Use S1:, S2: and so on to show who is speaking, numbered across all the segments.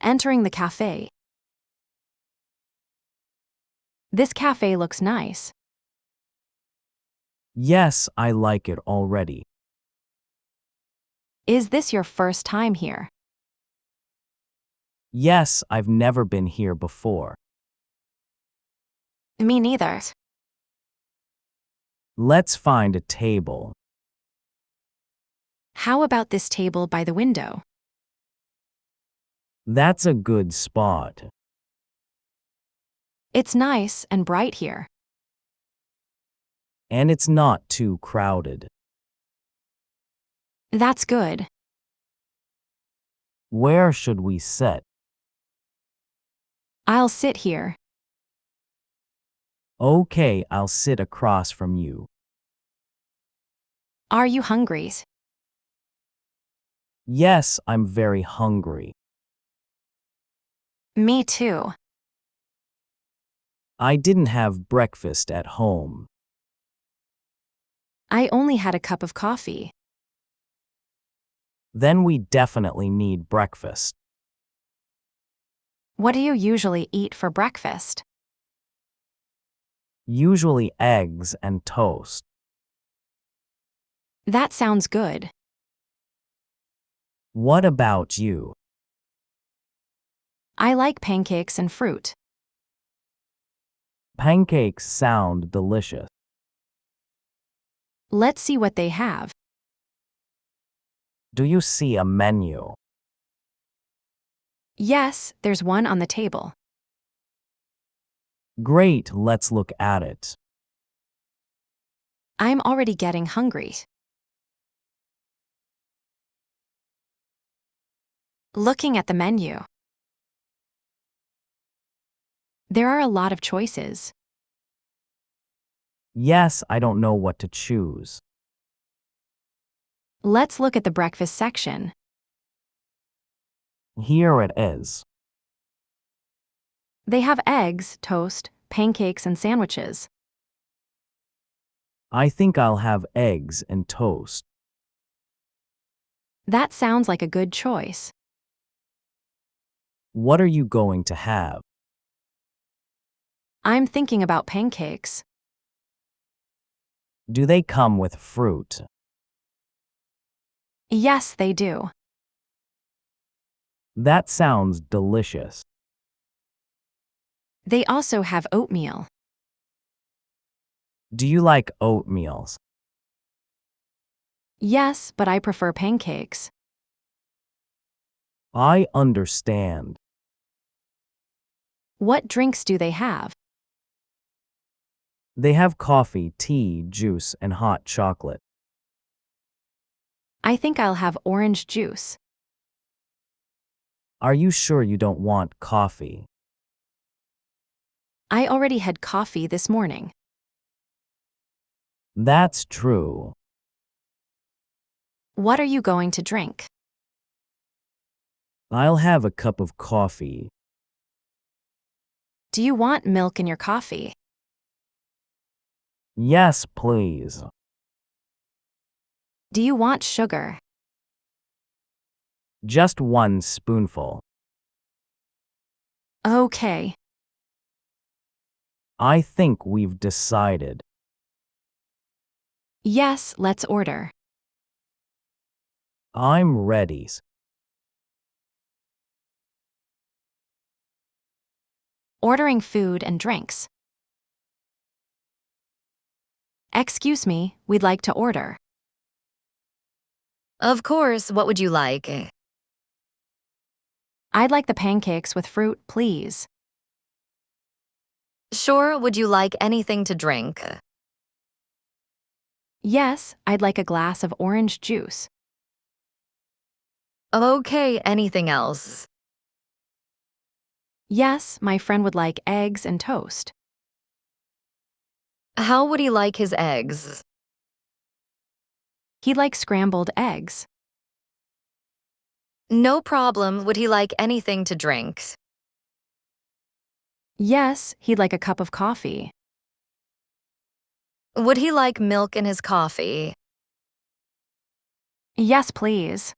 S1: Entering the cafe. This cafe looks nice.
S2: Yes, I like it already.
S1: Is this your first time here?
S2: Yes, I've never been here before.
S1: Me neither.
S2: Let's find a table.
S1: How about this table by the window?
S2: That's a good spot.
S1: It's nice and bright here.
S2: And it's not too crowded.
S1: That's good.
S2: Where should we sit?
S1: I'll sit here.
S2: Okay, I'll sit across from you.
S1: Are you hungry?
S2: Yes, I'm very hungry.
S1: Me too.
S2: I didn't have breakfast at home.
S1: I only had a cup of coffee.
S2: Then we definitely need breakfast.
S1: What do you usually eat for breakfast?
S2: Usually eggs and toast.
S1: That sounds good.
S2: What about you?
S1: I like pancakes and fruit.
S2: Pancakes sound delicious.
S1: Let's see what they have.
S2: Do you see a menu?
S1: Yes, there's one on the table.
S2: Great, let's look at it.
S1: I'm already getting hungry. Looking at the menu. There are a lot of choices.
S2: Yes, I don't know what to choose.
S1: Let's look at the breakfast section.
S2: Here it is.
S1: They have eggs, toast, pancakes, and sandwiches.
S2: I think I'll have eggs and toast.
S1: That sounds like a good choice.
S2: What are you going to have?
S1: I'm thinking about pancakes.
S2: Do they come with fruit?
S1: Yes, they do.
S2: That sounds delicious.
S1: They also have oatmeal.
S2: Do you like oatmeals?
S1: Yes, but I prefer pancakes.
S2: I understand.
S1: What drinks do they have?
S2: They have coffee, tea, juice, and hot chocolate.
S1: I think I'll have orange juice.
S2: Are you sure you don't want coffee?
S1: I already had coffee this morning.
S2: That's true.
S1: What are you going to drink?
S2: I'll have a cup of coffee.
S1: Do you want milk in your coffee?
S2: Yes, please.
S1: Do you want sugar?
S2: Just one spoonful.
S1: Okay.
S2: I think we've decided.
S1: Yes, let's order.
S2: I'm ready.
S1: Ordering food and drinks. Excuse me, we'd like to order.
S3: Of course, what would you like?
S1: I'd like the pancakes with fruit, please.
S3: Sure, would you like anything to drink?
S1: Yes, I'd like a glass of orange juice.
S3: Okay, anything else?
S1: Yes, my friend would like eggs and toast.
S3: How would he like his eggs?
S1: He'd like scrambled eggs.
S3: No problem, would he like anything to drink?
S1: Yes, he'd like a cup of coffee.
S3: Would he like milk in his coffee?
S1: Yes, please.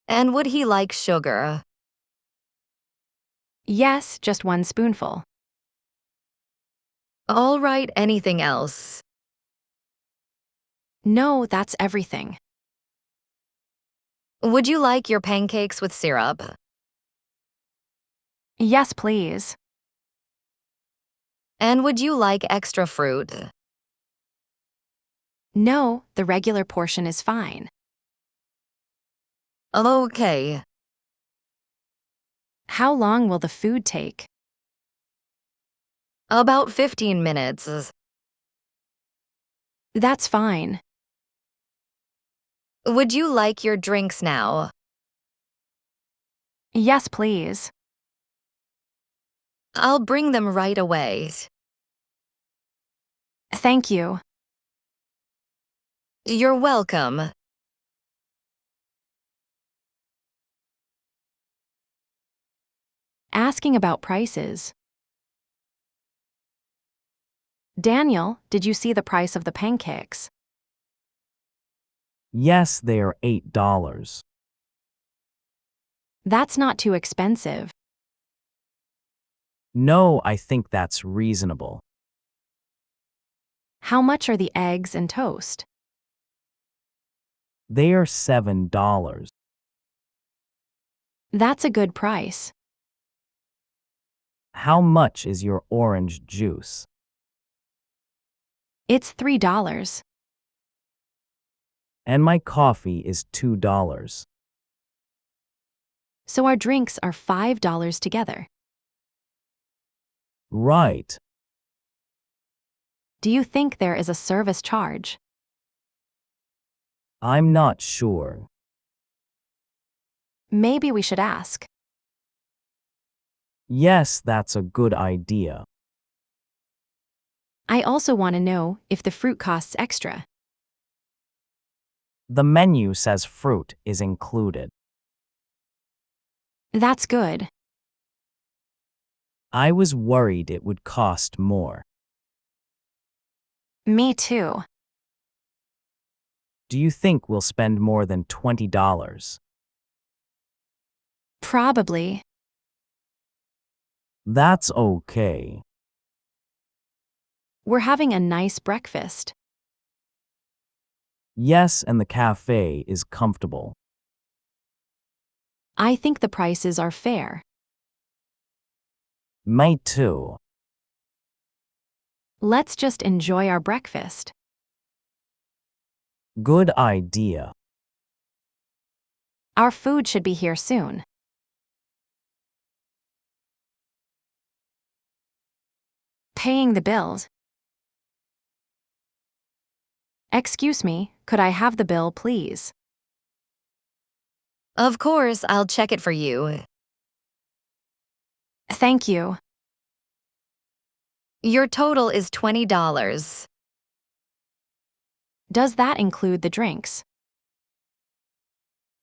S3: And would he like sugar?
S1: Yes, just one spoonful.
S3: All right, anything else?
S1: No, that's everything.
S3: Would you like your pancakes with syrup?
S1: Yes, please.
S3: And would you like extra fruit?
S1: No, the regular portion is fine.
S3: Okay.
S1: How long will the food take?
S3: About 15 minutes.
S1: That's fine.
S3: Would you like your drinks now?
S1: Yes, please.
S3: I'll bring them right away.
S1: Thank you.
S3: You're welcome.
S1: Asking about prices. Daniel, did you see the price of the pancakes?
S2: Yes, they are $8.
S1: That's not too expensive.
S2: No, I think that's reasonable.
S1: How much are the eggs and toast?
S2: They are $7.
S1: That's a good price.
S2: How much is your orange juice?
S1: It's $3.
S2: And my coffee is $2.
S1: So our drinks are $5 together.
S2: Right.
S1: Do you think there is a service charge?
S2: I'm not sure.
S1: Maybe we should ask.
S2: Yes, that's a good idea.
S1: I also want to know if the fruit costs extra.
S2: The menu says fruit is included.
S1: That's good.
S2: I was worried it would cost more.
S1: Me too.
S2: Do you think we'll spend more than $20?
S1: Probably.
S2: That's okay.
S1: We're having a nice breakfast.
S2: Yes, and the cafe is comfortable.
S1: I think the prices are fair.
S2: Me too.
S1: Let's just enjoy our breakfast.
S2: Good idea.
S1: Our food should be here soon. Paying the bills. Excuse me, could I have the bill, please?
S3: Of course, I'll check it for you.
S1: Thank you.
S3: Your total is $20.
S1: Does that include the drinks?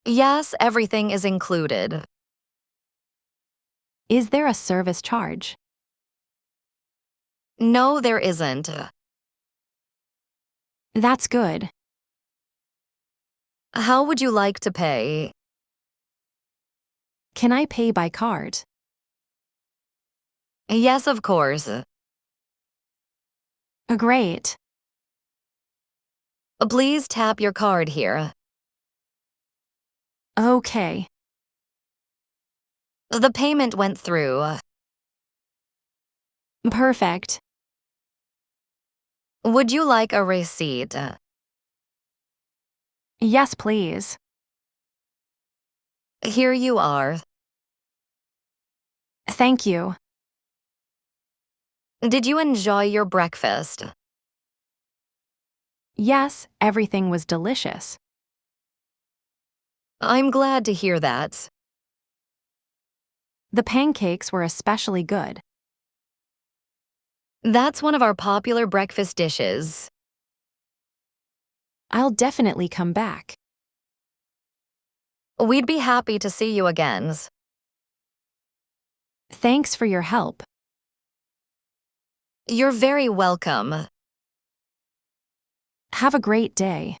S3: Yes, everything is included.
S1: Is there a service charge?
S3: No, there isn't.
S1: That's good.
S3: How would you like to pay?
S1: Can I pay by card?
S3: Yes, of course.
S1: Great.
S3: Please tap your card here.
S1: Okay.
S3: The payment went through.
S1: Perfect.
S3: Would you like a receipt?
S1: Yes, please.
S3: Here you are.
S1: Thank you.
S3: Did you enjoy your breakfast?
S1: Yes, everything was delicious.
S3: I'm glad to hear that.
S1: The pancakes were especially good.
S3: That's one of our popular breakfast dishes.
S1: I'll definitely come back.
S3: We'd be happy to see you again.
S1: Thanks for your help.
S3: You're very welcome.
S1: Have a great day.